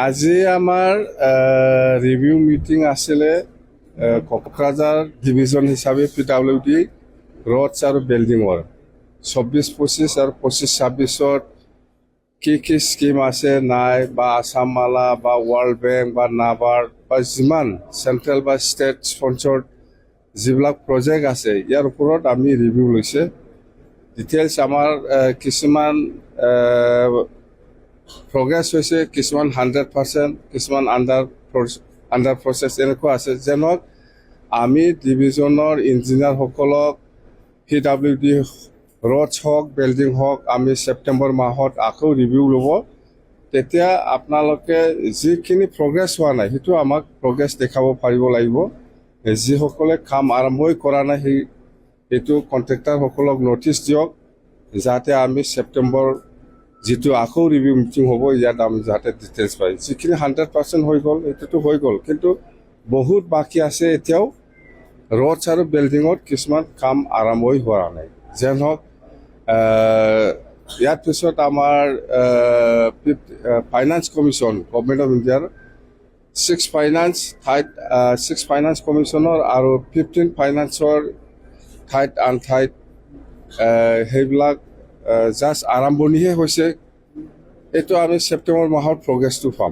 আজি আমাৰ review meeting আছিলে কোকৰাঝাৰ ডিভিজন হিচাপে PWD ৰডছ আৰু বিল্ডিঙৰ 24-25 আৰু 25-26ত কি স্কিম আছে নাই বা আসাম মালা বা ৱৰ্ল্ড বেংক বা নাবাৰ্ড বা যিমান চেণ্ট্ৰেল বা ষ্টেট স্পন্সৰ্ড যিবিলাক প্ৰজেক্ট আছে ইয়াৰ ওপৰত আমি ৰিভিউ লৈছে ডিটেইলছ আমাৰ কিছুমান প্ৰগ্ৰেছ হৈছে কিছুমান 100% কিছুমান আণ্ডাৰ প্ৰচেছ এনেকুৱা আছে যেনক আমি ডিভিজনৰ ইঞ্জিনিয়াৰসকলক PWD ৰডছ হওক বিল্ডিং হওক আমি ছেপ্টেম্বৰ মাহত আকৌ ৰিভিউ ল'ব তেতিয়া আপোনালোকে যিখিনি প্ৰগ্ৰেছ হোৱা নাই সেইটো আমাক প্ৰগ্ৰেছ দেখাব পাৰিব লাগিব যিসকলে কাম আৰম্ভই কৰা নাই সেইটো কণ্ট্ৰেক্টাৰসকলক ন'টিছ দিয়ক যাতে আমি ছেপ্টেম্বৰ যিটো আকৌ ৰিভিউ মিটিং হ'ব ইয়াত আমি যাতে ডিটেইলছ পাই যিখিনি 100% হৈ গ'ল এইটোতো হৈ গ'ল কিন্তু বহুত বাকী আছে এতিয়াও ৰডছ আৰু বিল্ডিঙত কিছুমান কাম আৰম্ভই হোৱা নাই যেন হওক ইয়াৰ পিছত আমাৰ ফাইনেন্স কমিশ্যন গভৰ্ণমেণ্ট অফ ইণ্ডিয়াৰ 6 ফাইনেন্স কমিশ্যনৰ আৰু 15 ফাইনেন্সৰ ঠাইত আন ঠাইত সেইবিলাক জাষ্ট আৰম্ভণিহে হৈছে এইটো আমি ছেপ্টেম্বৰ মাহত প্ৰগ্ৰেছটো পাম